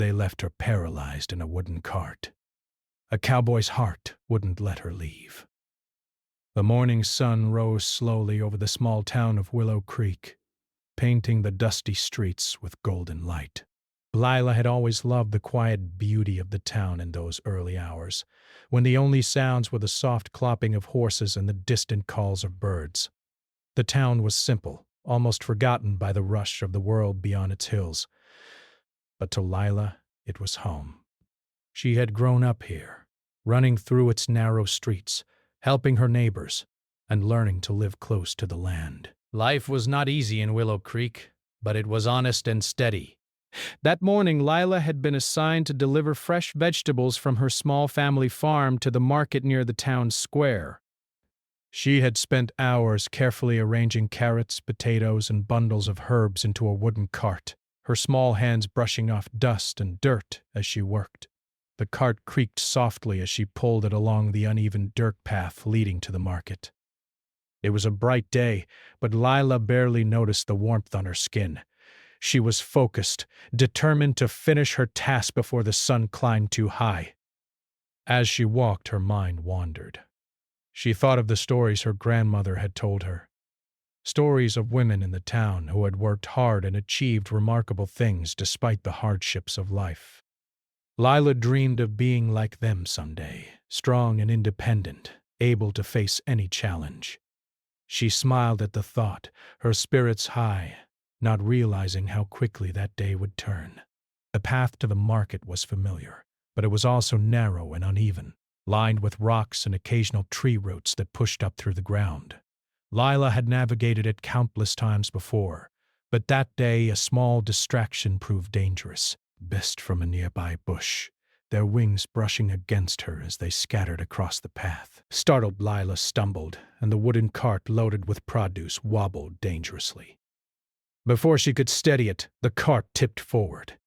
They left her paralyzed in a wooden cart. A cowboy's heart wouldn't let her leave. The morning sun rose slowly over the small town of Willow Creek, painting the dusty streets with golden light. Lila had always loved the quiet beauty of the town in those early hours, when the only sounds were the soft clopping of horses and the distant calls of birds. The town was simple, almost forgotten by the rush of the world beyond its hills. But to Lila, it was home. She had grown up here, running through its narrow streets, helping her neighbors, and learning to live close to the land. Life was not easy in Willow Creek, but it was honest and steady. That morning, Lila had been assigned to deliver fresh vegetables from her small family farm to the market near the town square. She had spent hours carefully arranging carrots, potatoes, and bundles of herbs into a wooden cart, her small hands brushing off dust and dirt as she worked. The cart creaked softly as she pulled it along the uneven dirt path leading to the market. It was a bright day, but Lila barely noticed the warmth on her skin. She was focused, determined to finish her task before the sun climbed too high. As she walked, her mind wandered. She thought of the stories her grandmother had told her. Stories of women in the town who had worked hard and achieved remarkable things despite the hardships of life. Lila dreamed of being like them someday, strong and independent, able to face any challenge. She smiled at the thought, her spirits high, not realizing how quickly that day would turn. The path to the market was familiar, but it was also narrow and uneven, lined with rocks and occasional tree roots that pushed up through the ground. Lila had navigated it countless times before, but that day a small distraction proved dangerous. Mist from a nearby bush, their wings brushing against her as they scattered across the path. Startled, Lila stumbled, and the wooden cart loaded with produce wobbled dangerously. Before she could steady it, the cart tipped forward.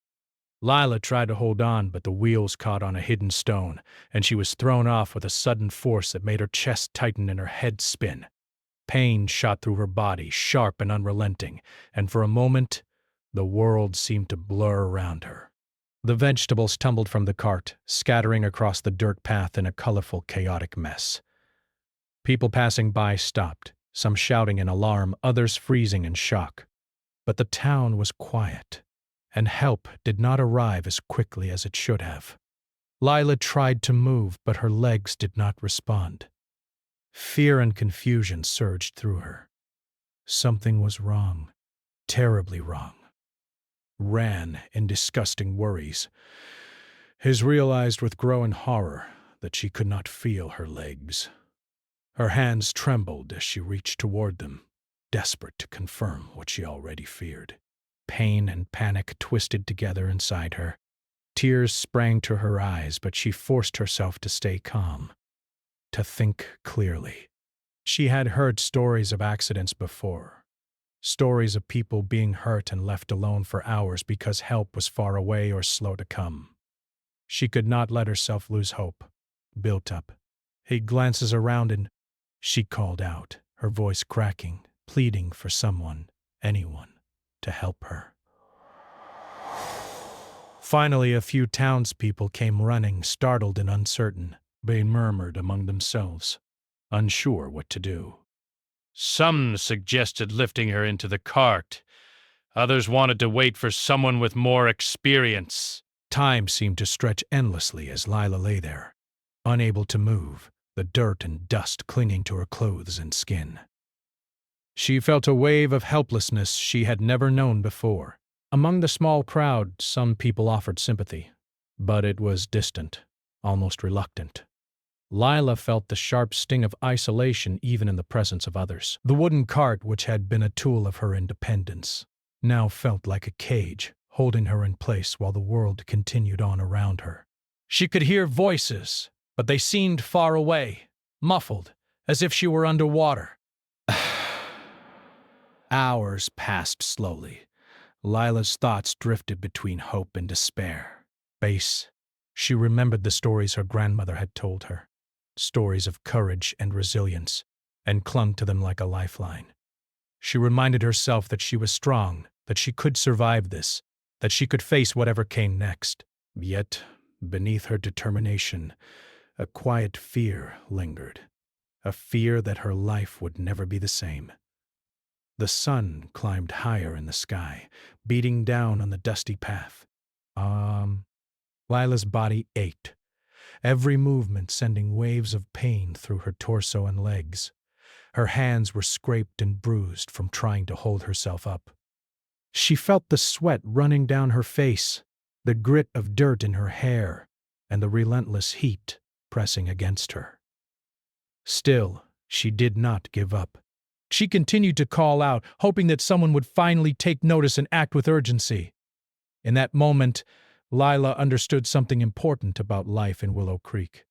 Lila tried to hold on, but the wheels caught on a hidden stone, and she was thrown off with a sudden force that made her chest tighten and her head spin. Pain shot through her body, sharp and unrelenting, and for a moment, the world seemed to blur around her. The vegetables tumbled from the cart, scattering across the dirt path in a colorful, chaotic mess. People passing by stopped, some shouting in alarm, others freezing in shock. But the town was quiet, and help did not arrive as quickly as it should have. Lila tried to move, but her legs did not respond. Fear and confusion surged through her. Something was wrong, terribly wrong. Ran in disgusting worries. His realized with growing horror that she could not feel her legs. Her hands trembled as she reached toward them, desperate to confirm what she already feared. Pain and panic twisted together inside her. Tears sprang to her eyes, but she forced herself to stay calm, to think clearly. She had heard stories of accidents before. Stories of people being hurt and left alone for hours because help was far away or slow to come. She could not let herself lose hope. Built up. He glances around and she called out, her voice cracking, pleading for someone, anyone, to help her. Finally, a few townspeople came running, startled and uncertain. They murmured among themselves, unsure what to do. Some suggested lifting her into the cart. Others wanted to wait for someone with more experience. Time seemed to stretch endlessly as Lila lay there, unable to move, the dirt and dust clinging to her clothes and skin. She felt a wave of helplessness she had never known before. Among the small crowd, some people offered sympathy, but it was distant, almost reluctant. Lila felt the sharp sting of isolation even in the presence of others. The wooden cart, which had been a tool of her independence, now felt like a cage, holding her in place while the world continued on around her. She could hear voices, but they seemed far away, muffled, as if she were underwater. Hours passed slowly. Lila's thoughts drifted between hope and despair. She remembered the stories her grandmother had told her. Stories of courage and resilience, and clung to them like a lifeline. She reminded herself that she was strong, that she could survive this, that she could face whatever came next. Yet, beneath her determination, a quiet fear lingered, a fear that her life would never be the same. The sun climbed higher in the sky, beating down on the dusty path. Lila's body ached, every movement sending waves of pain through her torso and legs. Her hands were scraped and bruised from trying to hold herself up. She felt the sweat running down her face, the grit of dirt in her hair, and the relentless heat pressing against her. Still, she did not give up. She continued to call out, hoping that someone would finally take notice and act with urgency. In that moment, Lila understood something important about life in Willow Creek.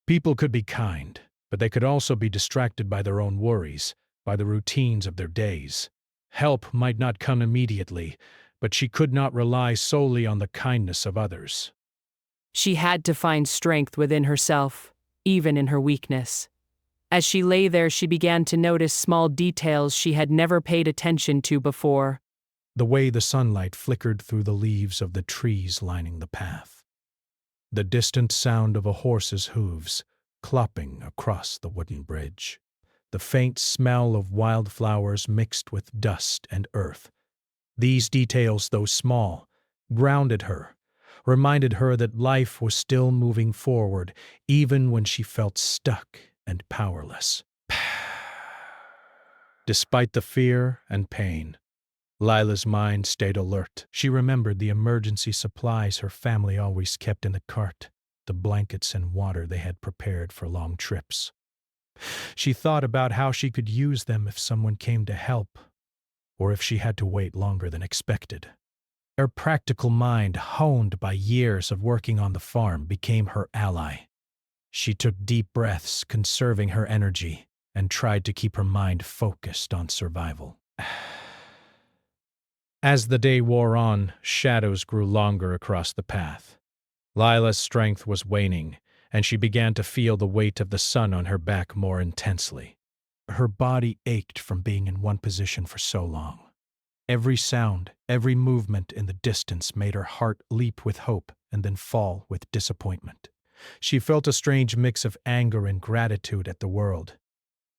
People could be kind, but they could also be distracted by their own worries, by the routines of their days. Help might not come immediately, but she could not rely solely on the kindness of others. She had to find strength within herself, even in her weakness. As she lay there, she began to notice small details she had never paid attention to before. The way the sunlight flickered through the leaves of the trees lining the path. The distant sound of a horse's hooves clopping across the wooden bridge. The faint smell of wildflowers mixed with dust and earth. These details, though small, grounded her, reminded her that life was still moving forward, even when she felt stuck and powerless. Despite the fear and pain, Lila's mind stayed alert. She remembered the emergency supplies her family always kept in the cart, the blankets and water they had prepared for long trips. She thought about how she could use them if someone came to help, or if she had to wait longer than expected. Her practical mind, honed by years of working on the farm, became her ally. She took deep breaths, conserving her energy, and tried to keep her mind focused on survival. As the day wore on, shadows grew longer across the path. Lila's strength was waning, and she began to feel the weight of the sun on her back more intensely. Her body ached from being in one position for so long. Every sound, every movement in the distance made her heart leap with hope and then fall with disappointment. She felt a strange mix of anger and gratitude at the world.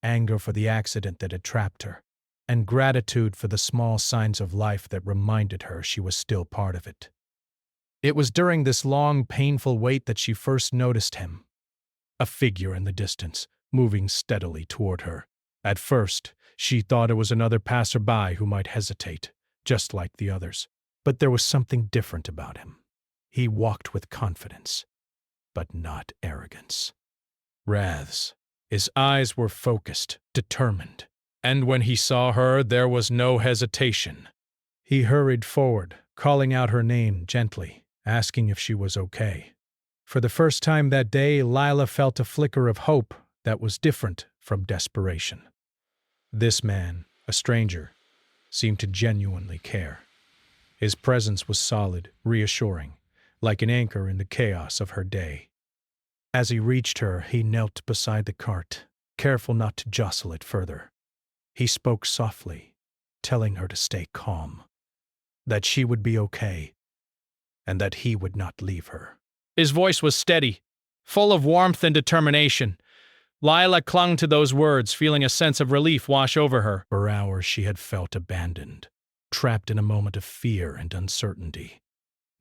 Anger for the accident that had trapped her, and gratitude for the small signs of life that reminded her she was still part of it. It was during this long, painful wait that she first noticed him. A figure in the distance, moving steadily toward her. At first, she thought it was another passerby who might hesitate, just like the others. But there was something different about him. He walked with confidence, but not arrogance. Wraths. His eyes were focused, determined. And when he saw her, there was no hesitation. He hurried forward, calling out her name gently, asking if she was okay. For the first time that day, Lila felt a flicker of hope that was different from desperation. This man, a stranger, seemed to genuinely care. His presence was solid, reassuring, like an anchor in the chaos of her day. As he reached her, he knelt beside the cart, careful not to jostle it further. He spoke softly, telling her to stay calm, that she would be okay, and that he would not leave her. His voice was steady, full of warmth and determination. Lila clung to those words, feeling a sense of relief wash over her. For hours she had felt abandoned, trapped in a moment of fear and uncertainty.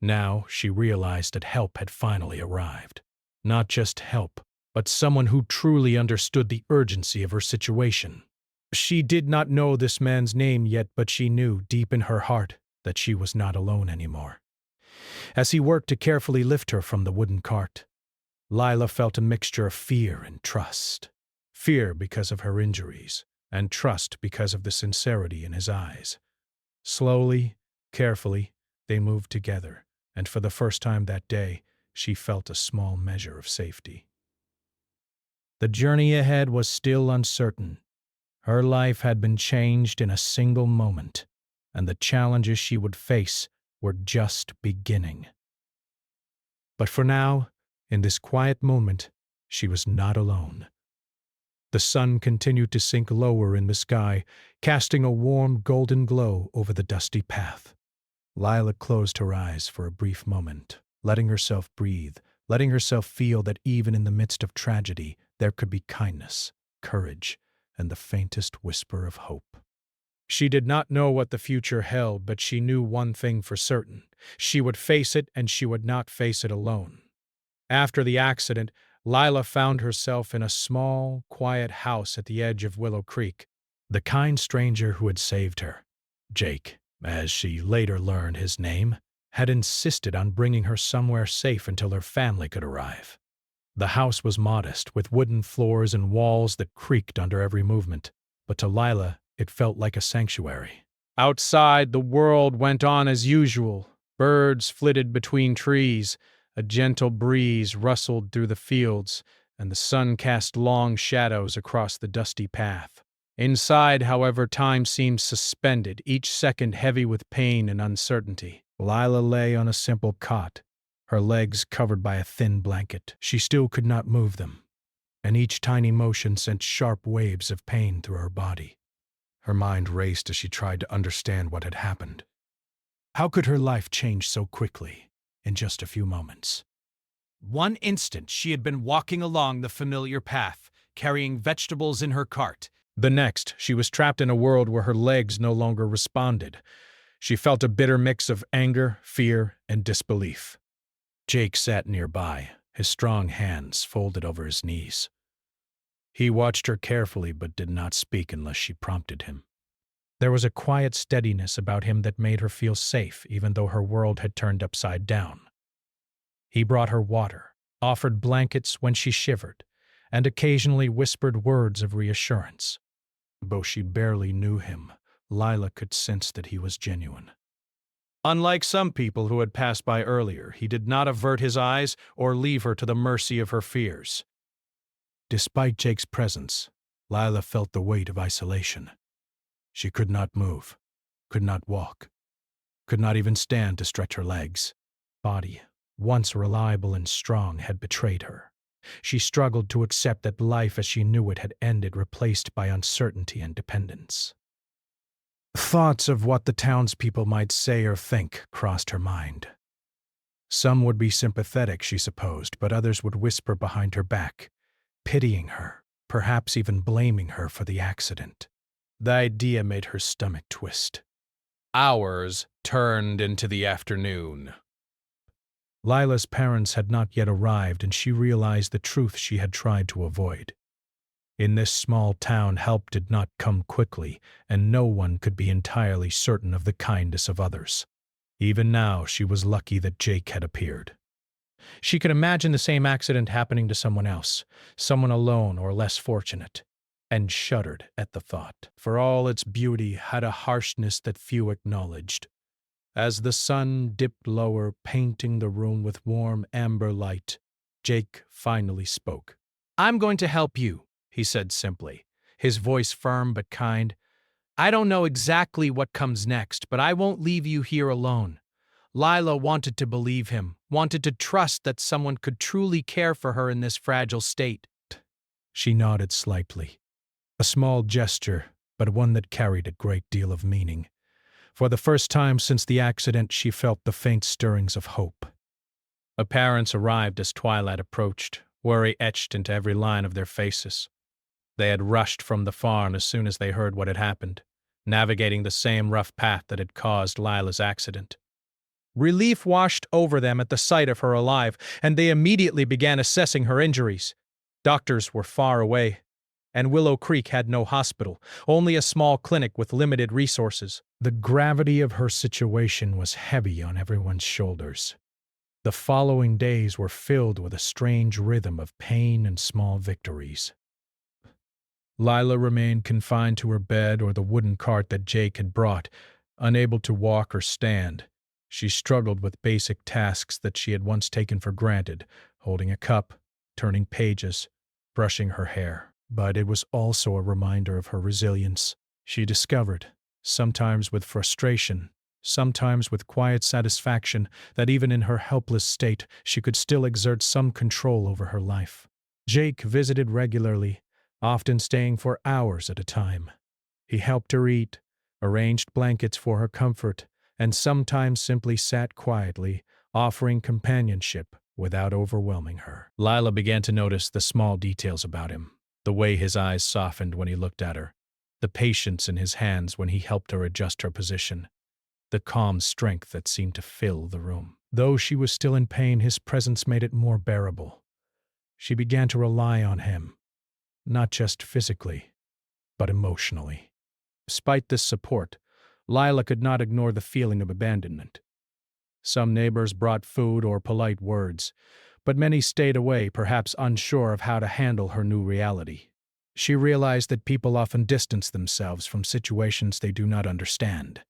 Now she realized that help had finally arrived. Not just help, but someone who truly understood the urgency of her situation. She did not know this man's name yet, but she knew deep in her heart that she was not alone anymore. As he worked to carefully lift her from the wooden cart, Lila felt a mixture of fear and trust. Fear because of her injuries, and trust because of the sincerity in his eyes. Slowly, carefully, they moved together, and for the first time that day, she felt a small measure of safety. The journey ahead was still uncertain. Her life had been changed in a single moment, and the challenges she would face were just beginning. But for now, in this quiet moment, she was not alone. The sun continued to sink lower in the sky, casting a warm golden glow over the dusty path. Lila closed her eyes for a brief moment, letting herself breathe, letting herself feel that even in the midst of tragedy, there could be kindness, courage, and the faintest whisper of hope. She did not know what the future held, but she knew one thing for certain. She would face it, and she would not face it alone. After the accident, Lila found herself in a small, quiet house at the edge of Willow Creek. The kind stranger who had saved her, Jake, as she later learned his name, had insisted on bringing her somewhere safe until her family could arrive. The house was modest, with wooden floors and walls that creaked under every movement, but to Lila it felt like a sanctuary. Outside, the world went on as usual. Birds flitted between trees, a gentle breeze rustled through the fields, and the sun cast long shadows across the dusty path. Inside, however, time seemed suspended, each second heavy with pain and uncertainty. Lila lay on a simple cot, her legs covered by a thin blanket. She still could not move them, and each tiny motion sent sharp waves of pain through her body. Her mind raced as she tried to understand what had happened. How could her life change so quickly, in just a few moments? One instant she had been walking along the familiar path, carrying vegetables in her cart. The next, she was trapped in a world where her legs no longer responded. She felt a bitter mix of anger, fear, and disbelief. Jake sat nearby, his strong hands folded over his knees. He watched her carefully but did not speak unless she prompted him. There was a quiet steadiness about him that made her feel safe even though her world had turned upside down. He brought her water, offered blankets when she shivered, and occasionally whispered words of reassurance. Though she barely knew him, Lila could sense that he was genuine. Unlike some people who had passed by earlier, he did not avert his eyes or leave her to the mercy of her fears. Despite Jake's presence, Lila felt the weight of isolation. She could not move, could not walk, could not even stand to stretch her legs. Body, once reliable and strong, had betrayed her. She struggled to accept that life as she knew it had ended, replaced by uncertainty and dependence. Thoughts of what the townspeople might say or think crossed her mind. Some would be sympathetic, she supposed, but others would whisper behind her back, pitying her, perhaps even blaming her for the accident. The idea made her stomach twist. Hours turned into the afternoon. Lila's parents had not yet arrived, and she realized the truth she had tried to avoid. In this small town, help did not come quickly, and no one could be entirely certain of the kindness of others. Even now, she was lucky that Jake had appeared. She could imagine the same accident happening to someone else, someone alone or less fortunate, and shuddered at the thought, for all its beauty had a harshness that few acknowledged. As the sun dipped lower, painting the room with warm amber light, Jake finally spoke. "I'm going to help you," he said simply, his voice firm but kind. "I don't know exactly what comes next, but I won't leave you here alone." Lila wanted to believe him, wanted to trust that someone could truly care for her in this fragile state. She nodded slightly. A small gesture, but one that carried a great deal of meaning. For the first time since the accident, she felt the faint stirrings of hope. Her parents arrived as twilight approached, worry etched into every line of their faces. They had rushed from the farm as soon as they heard what had happened, navigating the same rough path that had caused Lila's accident. Relief washed over them at the sight of her alive, and they immediately began assessing her injuries. Doctors were far away, and Willow Creek had no hospital, only a small clinic with limited resources. The gravity of her situation was heavy on everyone's shoulders. The following days were filled with a strange rhythm of pain and small victories. Lila remained confined to her bed or the wooden cart that Jake had brought, unable to walk or stand. She struggled with basic tasks that she had once taken for granted, holding a cup, turning pages, brushing her hair. But it was also a reminder of her resilience. She discovered, sometimes with frustration, sometimes with quiet satisfaction, that even in her helpless state, she could still exert some control over her life. Jake visited regularly, often staying for hours at a time. He helped her eat, arranged blankets for her comfort, and sometimes simply sat quietly, offering companionship without overwhelming her. Lila began to notice the small details about him, the way his eyes softened when he looked at her, the patience in his hands when he helped her adjust her position, the calm strength that seemed to fill the room. Though she was still in pain, his presence made it more bearable. She began to rely on him, not just physically, but emotionally. Despite this support, Lila could not ignore the feeling of abandonment. Some neighbors brought food or polite words, but many stayed away, perhaps unsure of how to handle her new reality. She realized that people often distance themselves from situations they do not understand.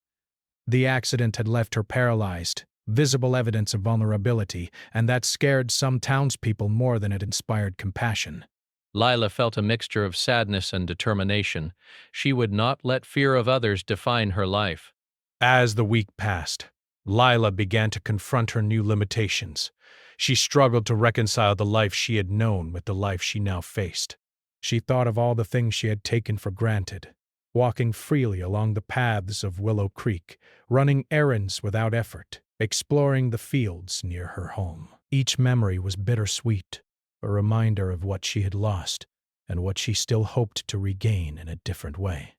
The accident had left her paralyzed, visible evidence of vulnerability, and that scared some townspeople more than it inspired compassion. Lila felt a mixture of sadness and determination. She would not let fear of others define her life. As the week passed, Lila began to confront her new limitations. She struggled to reconcile the life she had known with the life she now faced. She thought of all the things she had taken for granted, walking freely along the paths of Willow Creek, running errands without effort, exploring the fields near her home. Each memory was bittersweet, a reminder of what she had lost and what she still hoped to regain in a different way.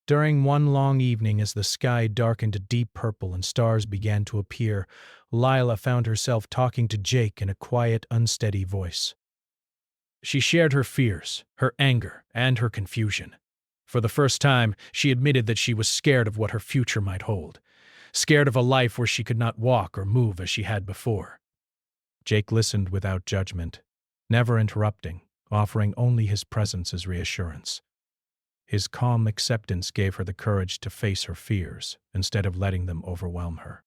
During one long evening, as the sky darkened to deep purple and stars began to appear, Lila found herself talking to Jake in a quiet, unsteady voice. She shared her fears, her anger, and her confusion. For the first time, she admitted that she was scared of what her future might hold, scared of a life where she could not walk or move as she had before. Jake listened without judgment, never interrupting, offering only his presence as reassurance. His calm acceptance gave her the courage to face her fears, instead of letting them overwhelm her.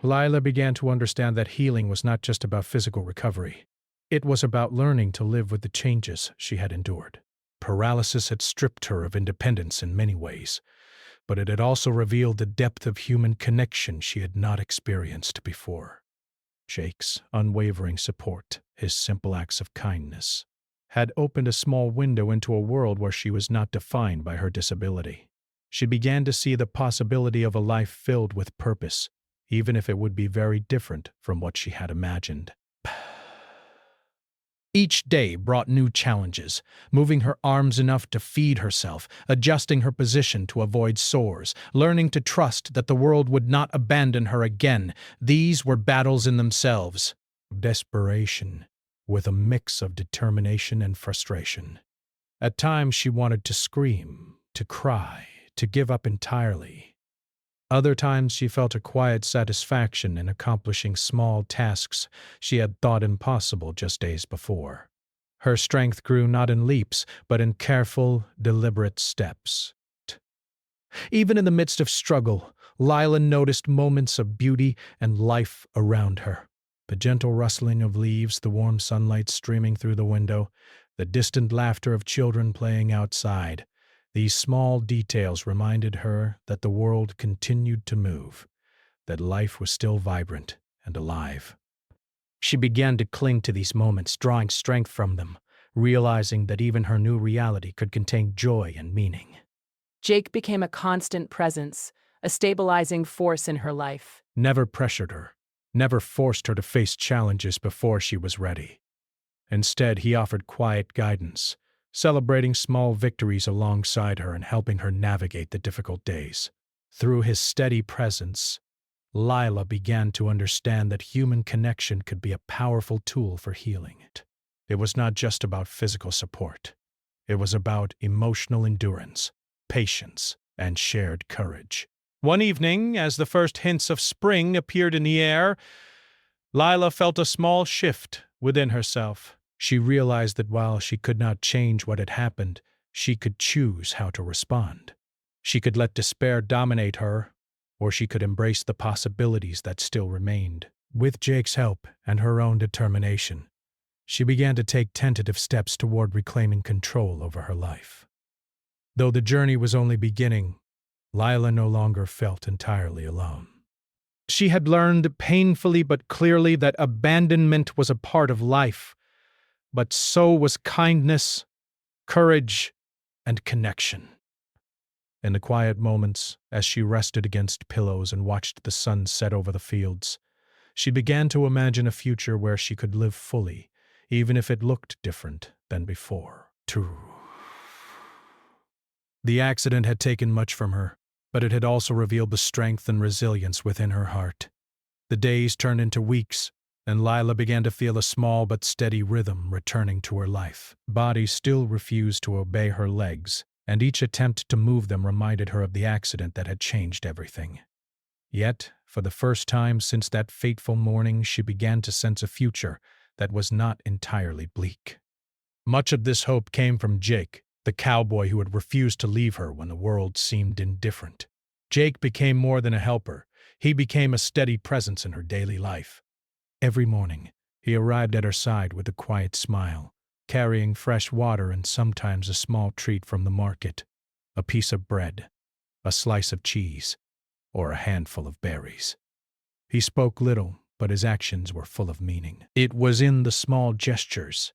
Lila began to understand that healing was not just about physical recovery. It was about learning to live with the changes she had endured. Paralysis had stripped her of independence in many ways, but it had also revealed the depth of human connection she had not experienced before. Jake's unwavering support, his simple acts of kindness, had opened a small window into a world where she was not defined by her disability. She began to see the possibility of a life filled with purpose, even if it would be very different from what she had imagined. Each day brought new challenges, moving her arms enough to feed herself, adjusting her position to avoid sores, learning to trust that the world would not abandon her again. These were battles in themselves. Desperation, with a mix of determination and frustration. At times she wanted to scream, to cry, to give up entirely. Other times she felt a quiet satisfaction in accomplishing small tasks she had thought impossible just days before. Her strength grew not in leaps, but in careful, deliberate steps. Even in the midst of struggle, Lila noticed moments of beauty and life around her. The gentle rustling of leaves, the warm sunlight streaming through the window, the distant laughter of children playing outside. These small details reminded her that the world continued to move, that life was still vibrant and alive. She began to cling to these moments, drawing strength from them, realizing that even her new reality could contain joy and meaning. Jake became a constant presence, a stabilizing force in her life. Never pressured her, never forced her to face challenges before she was ready. Instead, he offered quiet guidance, celebrating small victories alongside her and helping her navigate the difficult days. Through his steady presence, Lila began to understand that human connection could be a powerful tool for healing. It was not just about physical support. It was about emotional endurance, patience, and shared courage. One evening, as the first hints of spring appeared in the air, Lila felt a small shift within herself. She realized that while she could not change what had happened, she could choose how to respond. She could let despair dominate her, or she could embrace the possibilities that still remained. With Jake's help and her own determination, she began to take tentative steps toward reclaiming control over her life. Though the journey was only beginning, Lila no longer felt entirely alone. She had learned painfully but clearly that abandonment was a part of life, but so was kindness, courage, and connection. In the quiet moments, as she rested against pillows and watched the sun set over the fields, she began to imagine a future where she could live fully, even if it looked different than before. The accident had taken much from her, but it had also revealed the strength and resilience within her heart. The days turned into weeks, and Lila began to feel a small but steady rhythm returning to her life. Body still refused to obey her legs, and each attempt to move them reminded her of the accident that had changed everything. Yet, for the first time since that fateful morning, she began to sense a future that was not entirely bleak. Much of this hope came from Jake, the cowboy who had refused to leave her when the world seemed indifferent. Jake became more than a helper. He became a steady presence in her daily life. Every morning, he arrived at her side with a quiet smile, carrying fresh water and sometimes a small treat from the market, a piece of bread, a slice of cheese, or a handful of berries. He spoke little, but his actions were full of meaning. It was in the small gestures,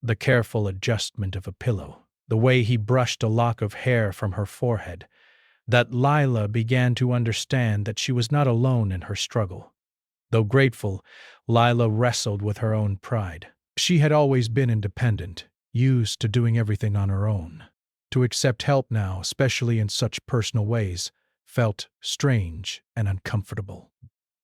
the careful adjustment of a pillow, the way he brushed a lock of hair from her forehead, that Lila began to understand that she was not alone in her struggle. Though grateful, Lila wrestled with her own pride. She had always been independent, used to doing everything on her own. To accept help now, especially in such personal ways, felt strange and uncomfortable.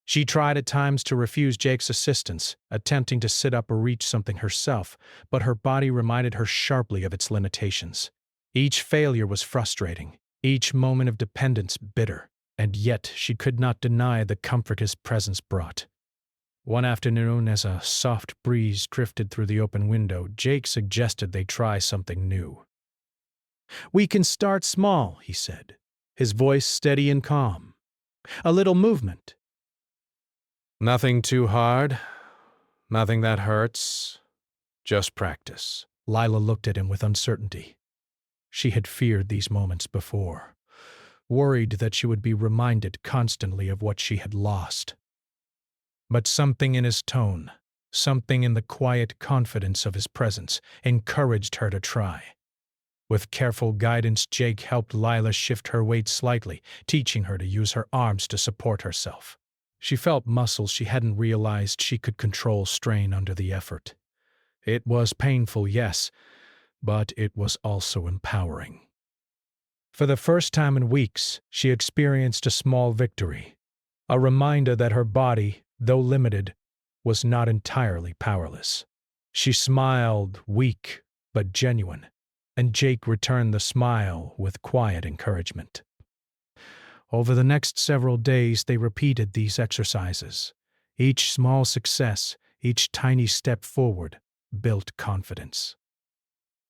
She tried at times to refuse Jake's assistance, attempting to sit up or reach something herself, but her body reminded her sharply of its limitations. Each failure was frustrating, each moment of dependence bitter, and yet she could not deny the comfort his presence brought. One afternoon, as a soft breeze drifted through the open window, Jake suggested they try something new. "We can start small," he said, his voice steady and calm. "A little movement. Nothing too hard, nothing that hurts, just practice." Lila looked at him with uncertainty. She had feared these moments before, worried that she would be reminded constantly of what she had lost. But something in his tone, something in the quiet confidence of his presence, encouraged her to try. With careful guidance, Jake helped Lila shift her weight slightly, teaching her to use her arms to support herself. She felt muscles she hadn't realized she could control strain under the effort. It was painful, yes, but it was also empowering. For the first time in weeks, she experienced a small victory, a reminder that her body, though limited, was not entirely powerless. She smiled, weak but genuine, and Jake returned the smile with quiet encouragement. Over the next several days, they repeated these exercises. Each small success, each tiny step forward, built confidence.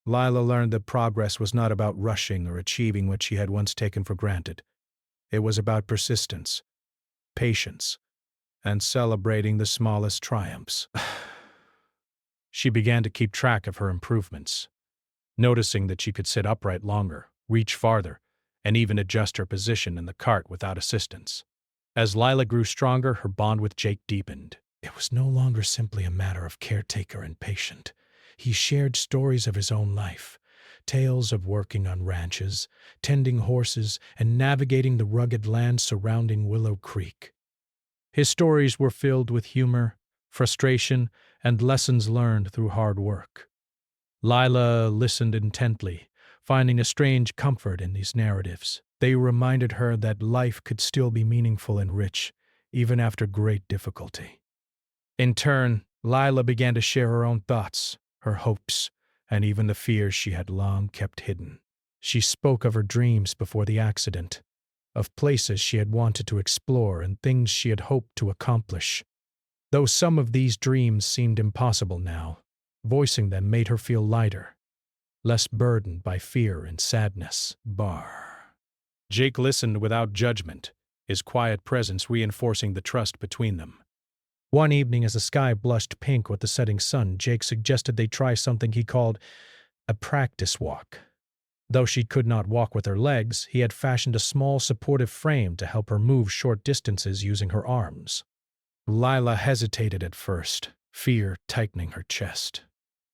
Lila learned that progress was not about rushing or achieving what she had once taken for granted. It was about persistence, patience, and celebrating the smallest triumphs. She began to keep track of her improvements, noticing that she could sit upright longer, reach farther, and even adjust her position in the cart without assistance. As Lila grew stronger, her bond with Jake deepened. It was no longer simply a matter of caretaker and patient. He shared stories of his own life, tales of working on ranches, tending horses, and navigating the rugged land surrounding Willow Creek. His stories were filled with humor, frustration, and lessons learned through hard work. Lila listened intently, finding a strange comfort in these narratives. They reminded her that life could still be meaningful and rich, even after great difficulty. In turn, Lila began to share her own thoughts, her hopes, and even the fears she had long kept hidden. She spoke of her dreams before the accident, of places she had wanted to explore and things she had hoped to accomplish. Though some of these dreams seemed impossible now, voicing them made her feel lighter, less burdened by fear and sadness. Jake listened without judgment, his quiet presence reinforcing the trust between them. One evening, as the sky blushed pink with the setting sun, Jake suggested they try something he called a practice walk. Though she could not walk with her legs, he had fashioned a small supportive frame to help her move short distances using her arms. Lila hesitated at first, fear tightening her chest.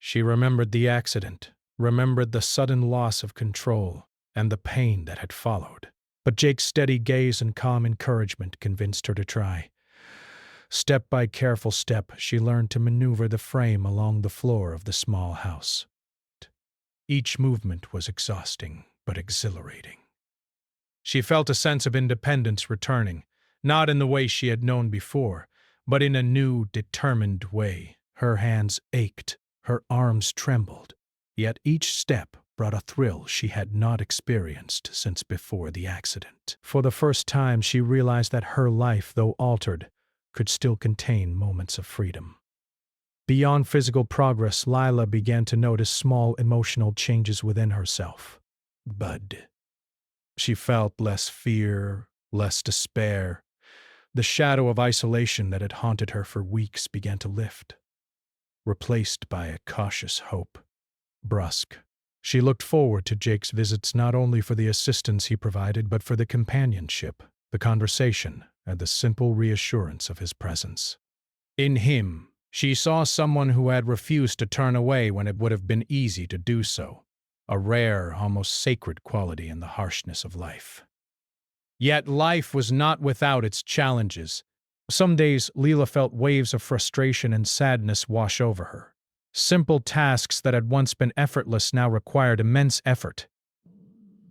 She remembered the accident, remembered the sudden loss of control, and the pain that had followed. But Jake's steady gaze and calm encouragement convinced her to try. Step by careful step, she learned to maneuver the frame along the floor of the small house. Each movement was exhausting, but exhilarating. She felt a sense of independence returning, not in the way she had known before, but in a new, determined way. Her hands ached, her arms trembled, yet each step brought a thrill she had not experienced since before the accident. For the first time, she realized that her life, though altered, could still contain moments of freedom. Beyond physical progress, Lila began to notice small emotional changes within herself. She felt less fear, less despair. The shadow of isolation that had haunted her for weeks began to lift, replaced by a cautious hope. Brusque, she looked forward to Jake's visits not only for the assistance he provided, but for the companionship, the conversation, and the simple reassurance of his presence. In him, she saw someone who had refused to turn away when it would have been easy to do so, a rare, almost sacred quality in the harshness of life. Yet life was not without its challenges. Some days, Leela felt waves of frustration and sadness wash over her. Simple tasks that had once been effortless now required immense effort.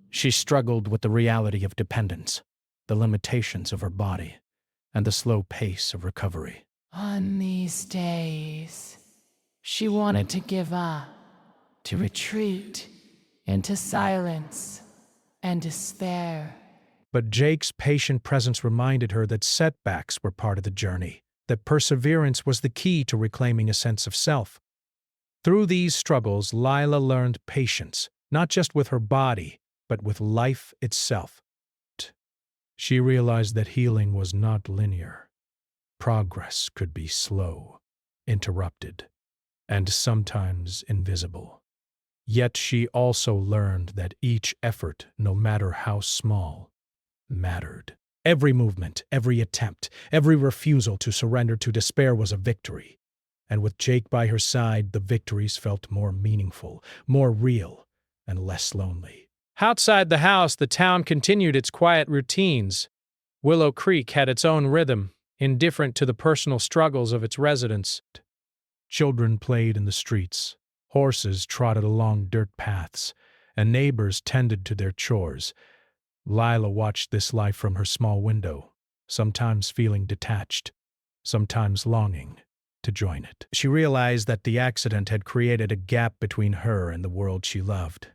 She struggled with the reality of dependence, the limitations of her body, and the slow pace of recovery. On these days, she wanted to give up, to retreat into silence and despair. But Jake's patient presence reminded her that setbacks were part of the journey, that perseverance was the key to reclaiming a sense of self. Through these struggles, Lila learned patience, not just with her body, but with life itself. She realized that healing was not linear. Progress could be slow, interrupted, and sometimes invisible. Yet she also learned that each effort, no matter how small, mattered. Every movement, every attempt, every refusal to surrender to despair was a victory. And with Jake by her side, the victories felt more meaningful, more real, and less lonely. Outside the house, the town continued its quiet routines. Willow Creek had its own rhythm, indifferent to the personal struggles of its residents. Children played in the streets, horses trotted along dirt paths, and neighbors tended to their chores. Lila watched this life from her small window, sometimes feeling detached, sometimes longing to join it. She realized that the accident had created a gap between her and the world she loved.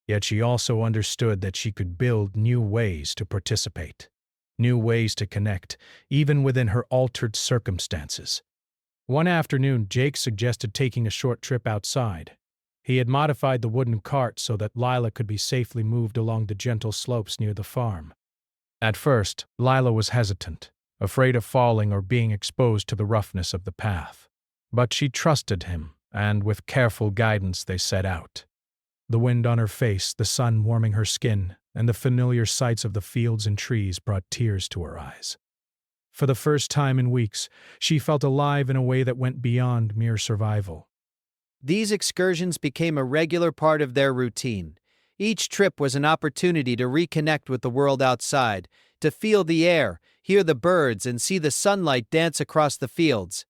Yet she also understood that she could build new ways to participate, new ways to connect, even within her altered circumstances. One afternoon, Jake suggested taking a short trip outside. He had modified the wooden cart so that Lila could be safely moved along the gentle slopes near the farm. At first, Lila was hesitant, afraid of falling or being exposed to the roughness of the path. But she trusted him, and with careful guidance they set out. The wind on her face, the sun warming her skin, and the familiar sights of the fields and trees brought tears to her eyes. For the first time in weeks, she felt alive in a way that went beyond mere survival. These excursions became a regular part of their routine. Each trip was an opportunity to reconnect with the world outside, to feel the air, hear the birds, and see the sunlight dance across the fields.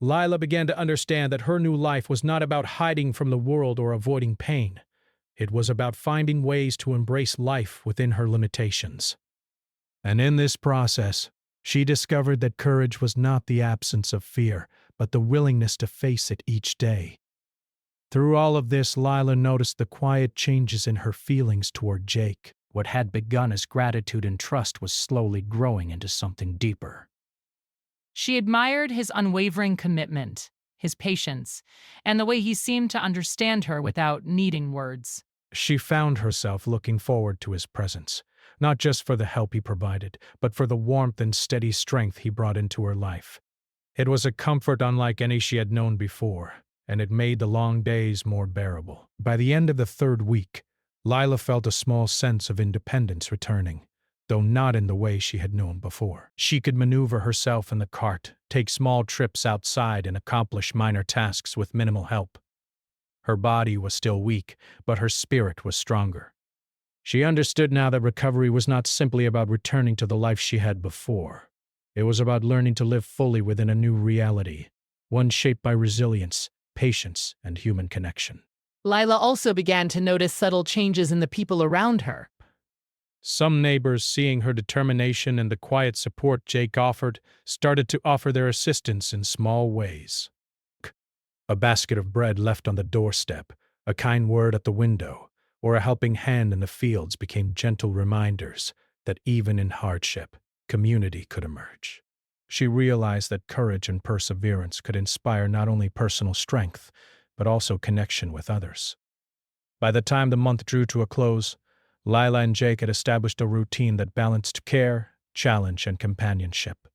Lila began to understand that her new life was not about hiding from the world or avoiding pain. It was about finding ways to embrace life within her limitations. And in this process, she discovered that courage was not the absence of fear, but the willingness to face it each day. Through all of this, Lila noticed the quiet changes in her feelings toward Jake. What had begun as gratitude and trust was slowly growing into something deeper. She admired his unwavering commitment, his patience, and the way he seemed to understand her without needing words. She found herself looking forward to his presence, not just for the help he provided, but for the warmth and steady strength he brought into her life. It was a comfort unlike any she had known before, and it made the long days more bearable. By the end of the third week, Lila felt a small sense of independence returning, though not in the way she had known before. She could maneuver herself in the cart, take small trips outside, and accomplish minor tasks with minimal help. Her body was still weak, but her spirit was stronger. She understood now that recovery was not simply about returning to the life she had before. It was about learning to live fully within a new reality, one shaped by resilience, patience, and human connection. Lila also began to notice subtle changes in the people around her. Some neighbors, seeing her determination and the quiet support Jake offered, started to offer their assistance in small ways. A basket of bread left on the doorstep, a kind word at the window, or a helping hand in the fields became gentle reminders that even in hardship, community could emerge. She realized that courage and perseverance could inspire not only personal strength, but also connection with others. By the time the month drew to a close, Lila and Jake had established a routine that balanced care, challenge, and companionship.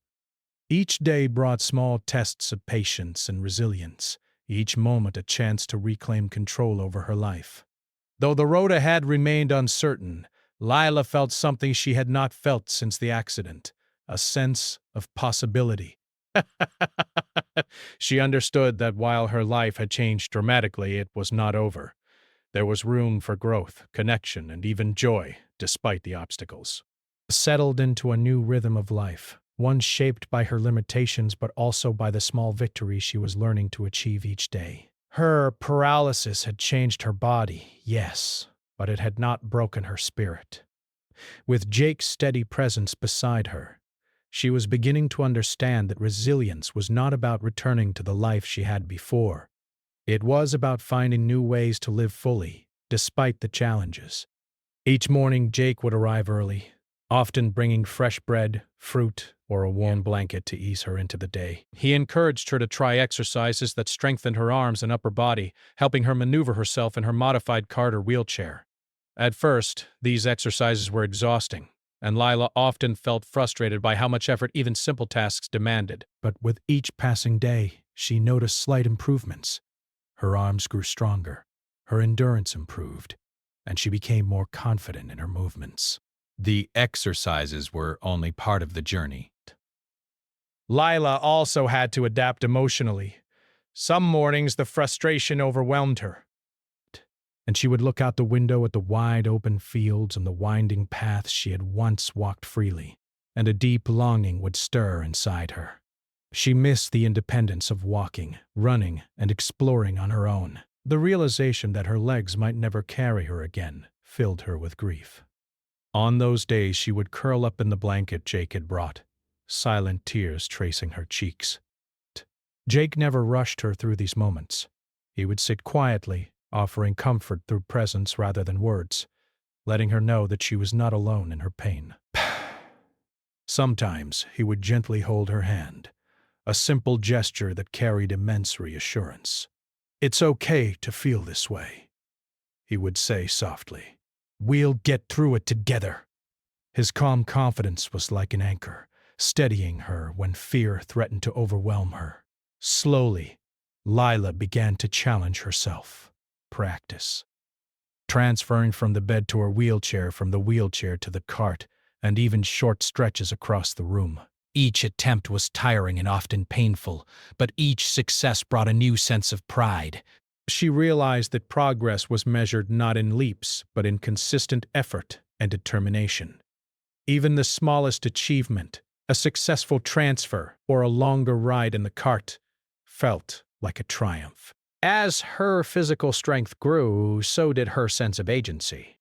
Each day brought small tests of patience and resilience, each moment a chance to reclaim control over her life. Though the road ahead remained uncertain, Lila felt something she had not felt since the accident, a sense of possibility. She understood that while her life had changed dramatically, it was not over. There was room for growth, connection, and even joy, despite the obstacles. Settled into a new rhythm of life, one shaped by her limitations but also by the small victories she was learning to achieve each day. Her paralysis had changed her body, yes, but it had not broken her spirit. With Jake's steady presence beside her, she was beginning to understand that resilience was not about returning to the life she had before. It was about finding new ways to live fully, despite the challenges. Each morning, Jake would arrive early, often bringing fresh bread, fruit, or a warm blanket to ease her into the day. He encouraged her to try exercises that strengthened her arms and upper body, helping her maneuver herself in her modified cart or wheelchair. At first, these exercises were exhausting, and Lila often felt frustrated by how much effort even simple tasks demanded. But with each passing day, she noticed slight improvements. Her arms grew stronger, her endurance improved, and she became more confident in her movements. The exercises were only part of the journey. Lila also had to adapt emotionally. Some mornings the frustration overwhelmed her, and she would look out the window at the wide open fields and the winding paths she had once walked freely, and a deep longing would stir inside her. She missed the independence of walking, running, and exploring on her own. The realization that her legs might never carry her again filled her with grief. On those days she would curl up in the blanket Jake had brought, silent tears tracing her cheeks. Jake never rushed her through these moments. He would sit quietly, offering comfort through presence rather than words, letting her know that she was not alone in her pain. Sometimes he would gently hold her hand, a simple gesture that carried immense reassurance. "It's okay to feel this way," he would say softly. "We'll get through it together." His calm confidence was like an anchor, steadying her when fear threatened to overwhelm her. Slowly, Lila began to challenge herself. Practice. Transferring from the bed to her wheelchair, from the wheelchair to the cart, and even short stretches across the room. Each attempt was tiring and often painful, but each success brought a new sense of pride. She realized that progress was measured not in leaps, but in consistent effort and determination. Even the smallest achievement, a successful transfer or a longer ride in the cart, felt like a triumph. As her physical strength grew, so did her sense of agency.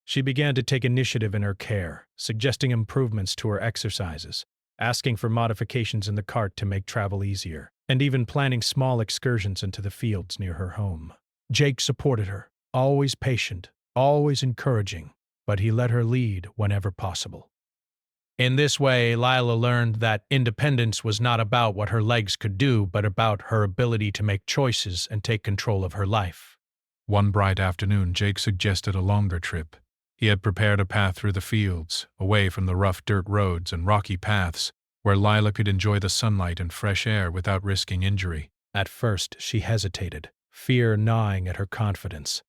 She began to take initiative in her care, suggesting improvements to her exercises, asking for modifications in the cart to make travel easier, and even planning small excursions into the fields near her home. Jake supported her, always patient, always encouraging, but he let her lead whenever possible. In this way, Lila learned that independence was not about what her legs could do, but about her ability to make choices and take control of her life. One bright afternoon, Jake suggested a longer trip. He had prepared a path through the fields, away from the rough dirt roads and rocky paths, where Lila could enjoy the sunlight and fresh air without risking injury. At first, she hesitated, fear gnawing at her confidence.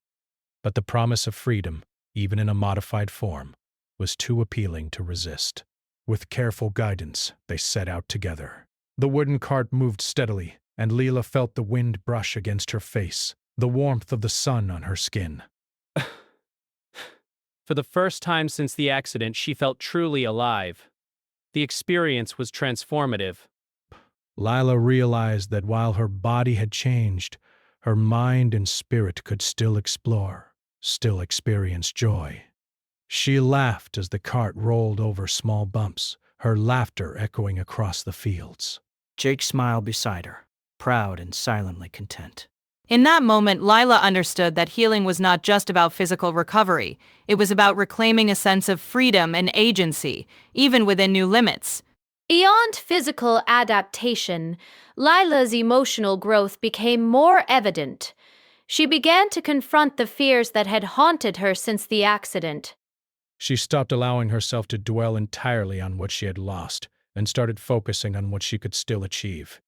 But the promise of freedom, even in a modified form, was too appealing to resist. With careful guidance, they set out together. The wooden cart moved steadily, and Lila felt the wind brush against her face, the warmth of the sun on her skin. For the first time since the accident, she felt truly alive. The experience was transformative. Lila realized that while her body had changed, her mind and spirit could still explore, still experience joy. She laughed as the cart rolled over small bumps, her laughter echoing across the fields. Jake smiled beside her, proud and silently content. In that moment, Lila understood that healing was not just about physical recovery. It was about reclaiming a sense of freedom and agency, even within new limits. Beyond physical adaptation, Lila's emotional growth became more evident. She began to confront the fears that had haunted her since the accident. She stopped allowing herself to dwell entirely on what she had lost and started focusing on what she could still achieve.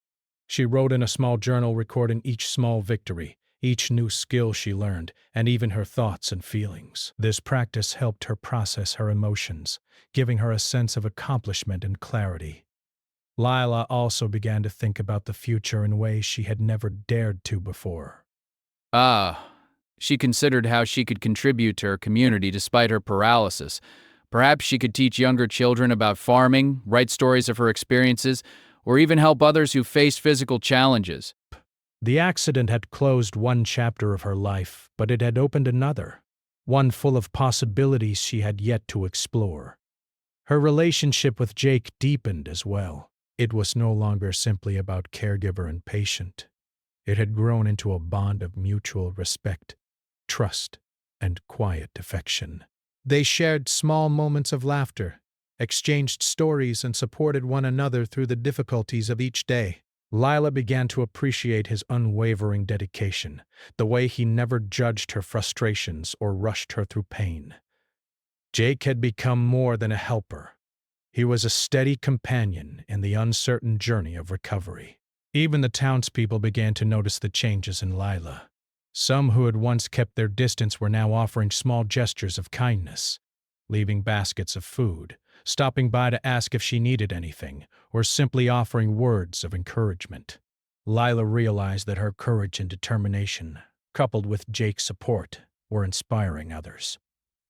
She wrote in a small journal recording each small victory, each new skill she learned, and even her thoughts and feelings. This practice helped her process her emotions, giving her a sense of accomplishment and clarity. Lila also began to think about the future in ways she had never dared to before. She considered how she could contribute to her community despite her paralysis. Perhaps she could teach younger children about farming, write stories of her experiences, or even help others who faced physical challenges. The accident had closed one chapter of her life, but it had opened another, one full of possibilities she had yet to explore. Her relationship with Jake deepened as well. It was no longer simply about caregiver and patient. It had grown into a bond of mutual respect, trust, and quiet affection. They shared small moments of laughter, exchanged stories, and supported one another through the difficulties of each day. Lila began to appreciate his unwavering dedication, the way he never judged her frustrations or rushed her through pain. Jake had become more than a helper. He was a steady companion in the uncertain journey of recovery. Even the townspeople began to notice the changes in Lila. Some who had once kept their distance were now offering small gestures of kindness, leaving baskets of food, stopping by to ask if she needed anything, or simply offering words of encouragement. Lila realized that her courage and determination, coupled with Jake's support, were inspiring others.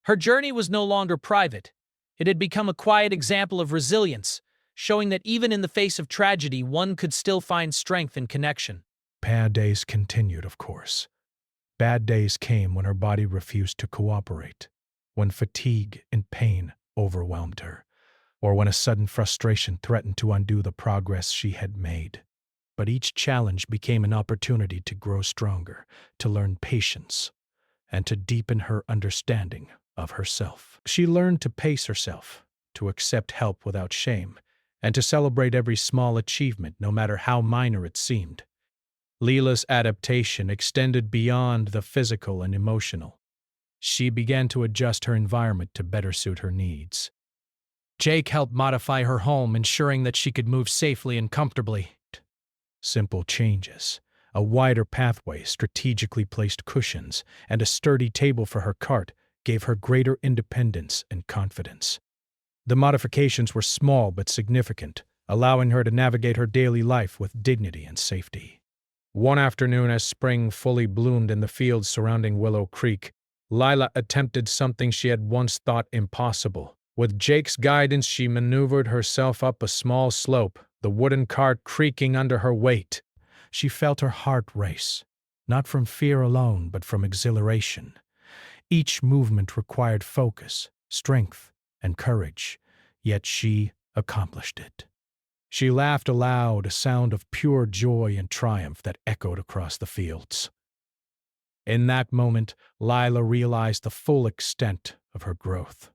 Her journey was no longer private. It had become a quiet example of resilience, showing that even in the face of tragedy, one could still find strength and connection. Bad days continued, of course. Bad days came when her body refused to cooperate, when fatigue and pain overwhelmed her, or when a sudden frustration threatened to undo the progress she had made. But each challenge became an opportunity to grow stronger, to learn patience, and to deepen her understanding of herself. She learned to pace herself, to accept help without shame, and to celebrate every small achievement, no matter how minor it seemed. Lila's adaptation extended beyond the physical and emotional. She began to adjust her environment to better suit her needs. Jake helped modify her home, ensuring that she could move safely and comfortably. Simple changes, a wider pathway, strategically placed cushions, and a sturdy table for her cart gave her greater independence and confidence. The modifications were small but significant, allowing her to navigate her daily life with dignity and safety. One afternoon, as spring fully bloomed in the fields surrounding Willow Creek, Lila attempted something she had once thought impossible. With Jake's guidance, she maneuvered herself up a small slope, the wooden cart creaking under her weight. She felt her heart race, not from fear alone, but from exhilaration. Each movement required focus, strength, and courage, yet she accomplished it. She laughed aloud, a sound of pure joy and triumph that echoed across the fields. In that moment, Lila realized the full extent of her growth.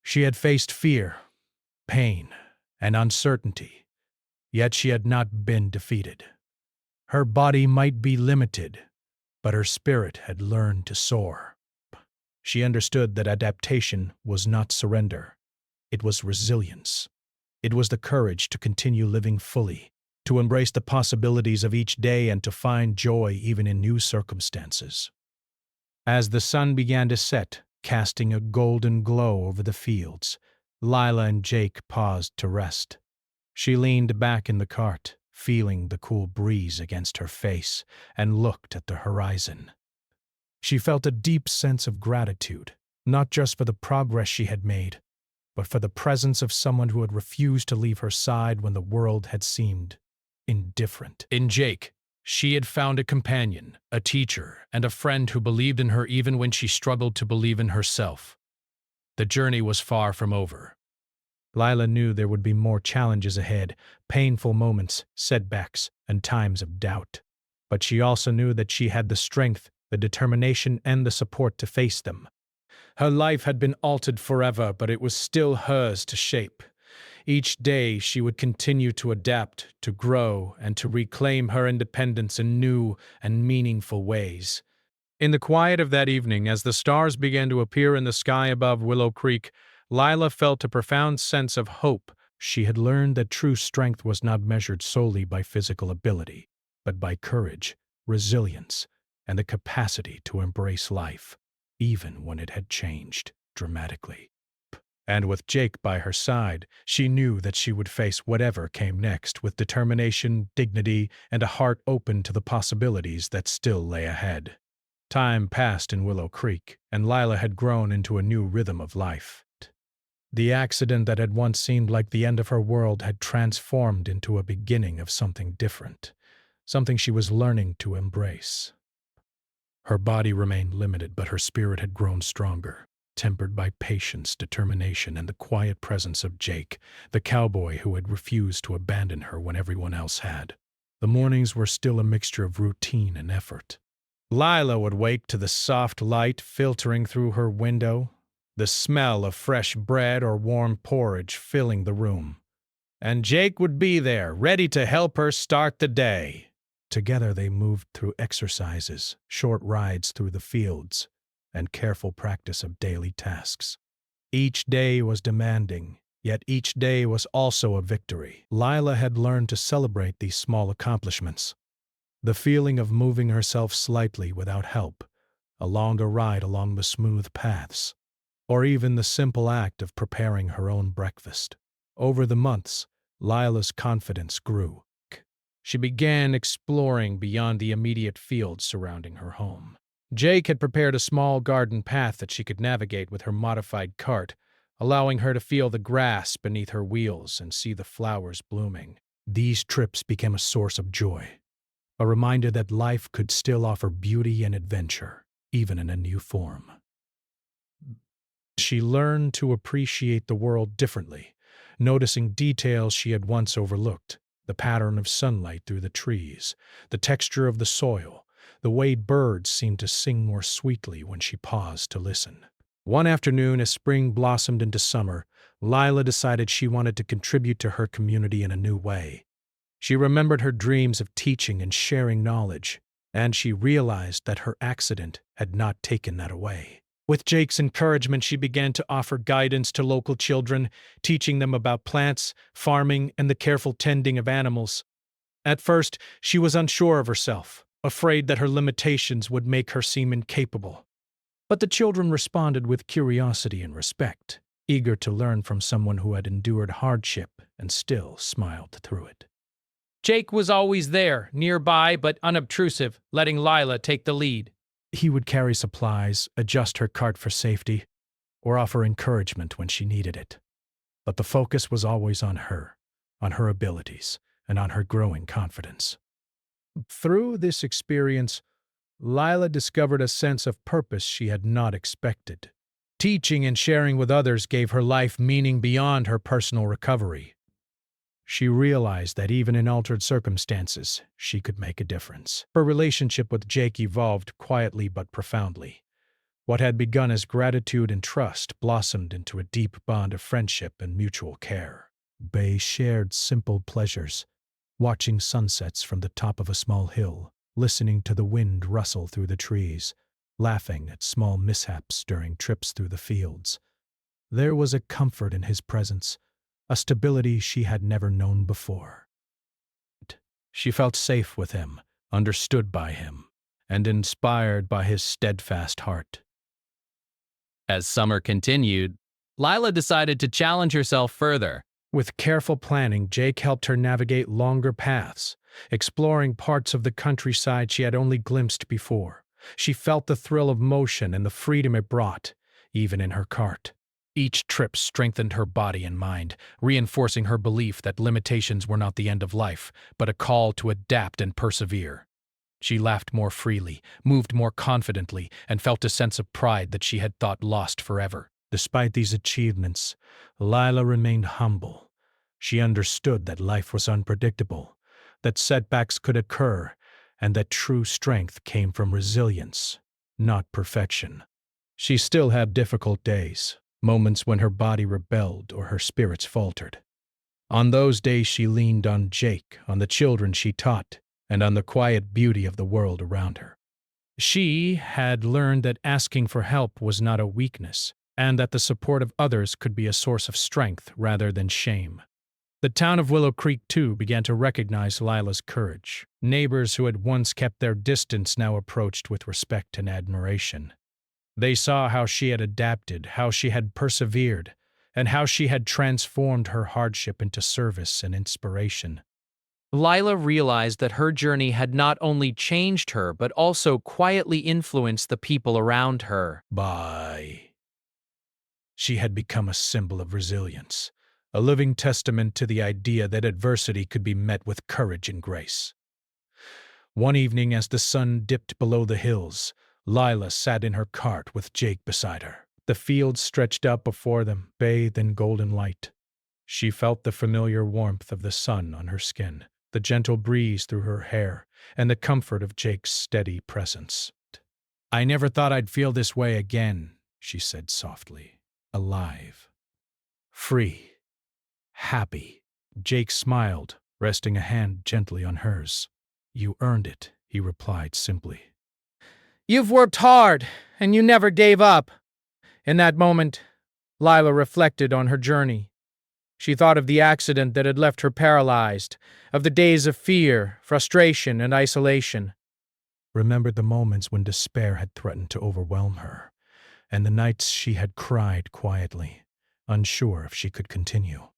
She had faced fear, pain, and uncertainty, yet she had not been defeated. Her body might be limited, but her spirit had learned to soar. She understood that adaptation was not surrender. It was resilience. It was the courage to continue living fully, to embrace the possibilities of each day and to find joy even in new circumstances. As the sun began to set, casting a golden glow over the fields, Lila and Jake paused to rest. She leaned back in the cart, feeling the cool breeze against her face, and looked at the horizon. She felt a deep sense of gratitude, not just for the progress she had made, but for the presence of someone who had refused to leave her side when the world had seemed indifferent. In Jake, she had found a companion, a teacher, and a friend who believed in her even when she struggled to believe in herself. The journey was far from over. Lila knew there would be more challenges ahead, painful moments, setbacks, and times of doubt. But she also knew that she had the strength, the determination, and the support to face them. Her life had been altered forever, but it was still hers to shape. Each day she would continue to adapt, to grow, and to reclaim her independence in new and meaningful ways. In the quiet of that evening, as the stars began to appear in the sky above Willow Creek, Lila felt a profound sense of hope. She had learned that true strength was not measured solely by physical ability, but by courage, resilience, and the capacity to embrace life, even when it had changed dramatically. And with Jake by her side, she knew that she would face whatever came next with determination, dignity, and a heart open to the possibilities that still lay ahead. Time passed in Willow Creek, and Lila had grown into a new rhythm of life. The accident that had once seemed like the end of her world had transformed into a beginning of something different, something she was learning to embrace. Her body remained limited, but her spirit had grown stronger, tempered by patience, determination, and the quiet presence of Jake, the cowboy who had refused to abandon her when everyone else had. The mornings were still a mixture of routine and effort. Lila would wake to the soft light filtering through her window, the smell of fresh bread or warm porridge filling the room. And Jake would be there, ready to help her start the day. Together they moved through exercises, short rides through the fields, and careful practice of daily tasks. Each day was demanding, yet each day was also a victory. Lila had learned to celebrate these small accomplishments. The feeling of moving herself slightly without help, a longer ride along the smooth paths, or even the simple act of preparing her own breakfast. Over the months, Lila's confidence grew. She began exploring beyond the immediate fields surrounding her home. Jake had prepared a small garden path that she could navigate with her modified cart, allowing her to feel the grass beneath her wheels and see the flowers blooming. These trips became a source of joy, a reminder that life could still offer beauty and adventure, even in a new form. She learned to appreciate the world differently, noticing details she had once overlooked. The pattern of sunlight through the trees, the texture of the soil, the way birds seemed to sing more sweetly when she paused to listen. One afternoon, as spring blossomed into summer, Lila decided she wanted to contribute to her community in a new way. She remembered her dreams of teaching and sharing knowledge, and she realized that her accident had not taken that away. With Jake's encouragement, she began to offer guidance to local children, teaching them about plants, farming, and the careful tending of animals. At first, she was unsure of herself, afraid that her limitations would make her seem incapable. But the children responded with curiosity and respect, eager to learn from someone who had endured hardship and still smiled through it. Jake was always there, nearby but unobtrusive, letting Lila take the lead. He would carry supplies, adjust her cart for safety, or offer encouragement when she needed it. But the focus was always on her abilities, and on her growing confidence. Through this experience, Lila discovered a sense of purpose she had not expected. Teaching and sharing with others gave her life meaning beyond her personal recovery. She realized that even in altered circumstances, she could make a difference. Her relationship with Jake evolved quietly but profoundly. What had begun as gratitude and trust blossomed into a deep bond of friendship and mutual care. They shared simple pleasures, watching sunsets from the top of a small hill, listening to the wind rustle through the trees, laughing at small mishaps during trips through the fields. There was a comfort in his presence, a stability she had never known before. She felt safe with him, understood by him, and inspired by his steadfast heart. As summer continued, Lila decided to challenge herself further. With careful planning, Jake helped her navigate longer paths, exploring parts of the countryside she had only glimpsed before. She felt the thrill of motion and the freedom it brought, even in her cart. Each trip strengthened her body and mind, reinforcing her belief that limitations were not the end of life, but a call to adapt and persevere. She laughed more freely, moved more confidently, and felt a sense of pride that she had thought lost forever. Despite these achievements, Lila remained humble. She understood that life was unpredictable, that setbacks could occur, and that true strength came from resilience, not perfection. She still had difficult days, moments when her body rebelled or her spirits faltered. On those days she leaned on Jake, on the children she taught, and on the quiet beauty of the world around her. She had learned that asking for help was not a weakness, and that the support of others could be a source of strength rather than shame. The town of Willow Creek, too, began to recognize Lila's courage. Neighbors who had once kept their distance now approached with respect and admiration. They saw how she had adapted, how she had persevered, and how she had transformed her hardship into service and inspiration. Lila realized that her journey had not only changed her, but also quietly influenced the people around her. She had become a symbol of resilience, a living testament to the idea that adversity could be met with courage and grace. One evening, as the sun dipped below the hills, Lila sat in her cart with Jake beside her. The fields stretched up before them, bathed in golden light. She felt the familiar warmth of the sun on her skin, the gentle breeze through her hair, and the comfort of Jake's steady presence. "I never thought I'd feel this way again," she said softly. "Alive. Free. Happy." Jake smiled, resting a hand gently on hers. "You earned it," he replied simply. "You've worked hard, and you never gave up." In that moment, Lila reflected on her journey. She thought of the accident that had left her paralyzed, of the days of fear, frustration, and isolation. Remembered the moments when despair had threatened to overwhelm her, and the nights she had cried quietly, unsure if she could continue.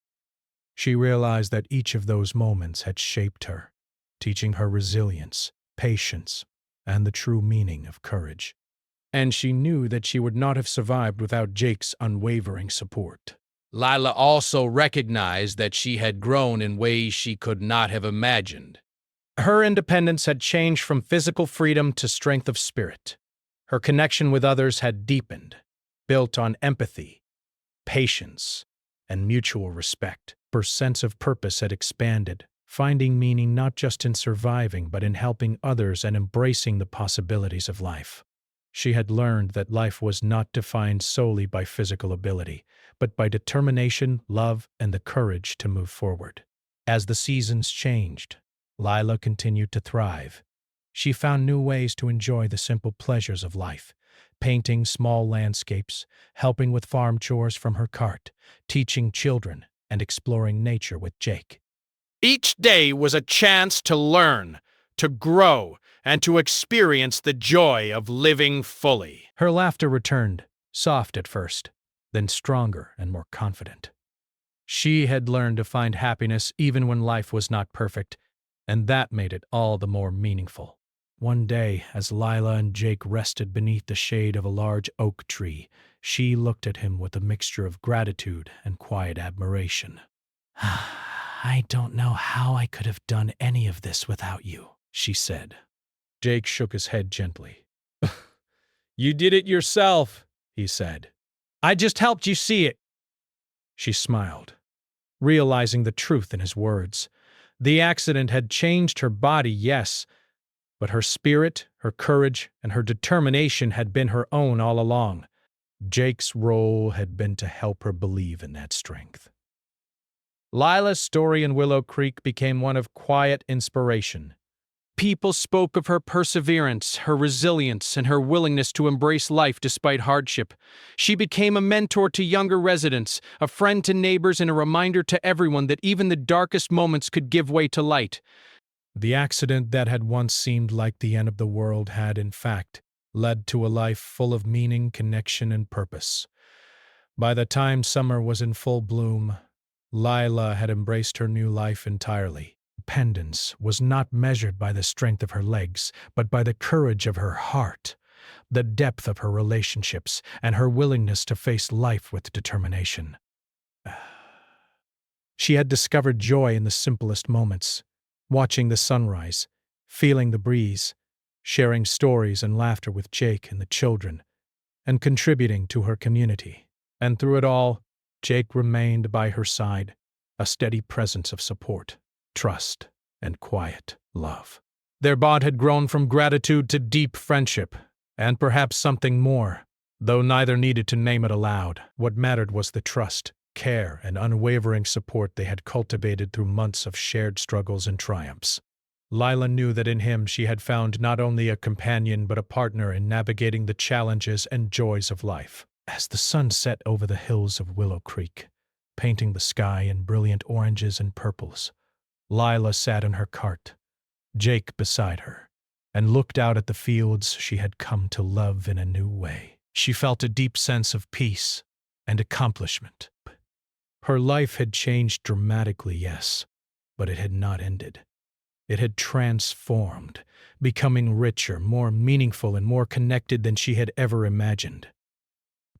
She realized that each of those moments had shaped her, teaching her resilience, patience, and the true meaning of courage. And she knew that she would not have survived without Jake's unwavering support. Lila also recognized that she had grown in ways she could not have imagined. Her independence had changed from physical freedom to strength of spirit. Her connection with others had deepened, built on empathy, patience, and mutual respect. Her sense of purpose had expanded, finding meaning not just in surviving but in helping others and embracing the possibilities of life. She had learned that life was not defined solely by physical ability, but by determination, love, and the courage to move forward. As the seasons changed, Lila continued to thrive. She found new ways to enjoy the simple pleasures of life, painting small landscapes, helping with farm chores from her cart, teaching children, and exploring nature with Jake. Each day was a chance to learn, to grow, and to experience the joy of living fully. Her laughter returned, soft at first, then stronger and more confident. She had learned to find happiness even when life was not perfect, and that made it all the more meaningful. One day, as Lila and Jake rested beneath the shade of a large oak tree, she looked at him with a mixture of gratitude and quiet admiration. "I don't know how I could have done any of this without you," she said. Jake shook his head gently. "You did it yourself," he said. "I just helped you see it." She smiled, realizing the truth in his words. The accident had changed her body, yes, but her spirit, her courage, and her determination had been her own all along. Jake's role had been to help her believe in that strength. Lila's story in Willow Creek became one of quiet inspiration. People spoke of her perseverance, her resilience, and her willingness to embrace life despite hardship. She became a mentor to younger residents, a friend to neighbors, and a reminder to everyone that even the darkest moments could give way to light. The accident that had once seemed like the end of the world had, in fact, led to a life full of meaning, connection, and purpose. By the time summer was in full bloom, Lila had embraced her new life entirely. Independence was not measured by the strength of her legs, but by the courage of her heart. the depth of her relationships, and her willingness to face life with determination. She had discovered joy in the simplest moments, watching the sunrise, feeling the breeze, sharing stories and laughter with Jake and the children, and contributing to her community. And through it all, Jake remained by her side, a steady presence of support, trust, and quiet love. Their bond had grown from gratitude to deep friendship, and perhaps something more, though neither needed to name it aloud. What mattered was the trust, care, and unwavering support they had cultivated through months of shared struggles and triumphs. Lila knew that in him she had found not only a companion but a partner in navigating the challenges and joys of life. As the sun set over the hills of Willow Creek, painting the sky in brilliant oranges and purples, Lila sat in her cart, Jake beside her, and looked out at the fields she had come to love in a new way. She felt a deep sense of peace and accomplishment. Her life had changed dramatically, yes, but it had not ended. It had transformed, becoming richer, more meaningful, and more connected than she had ever imagined.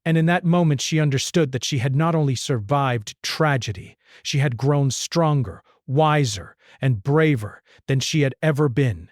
And in that moment she understood that she had not only survived tragedy, she had grown stronger, wiser, and braver than she had ever been.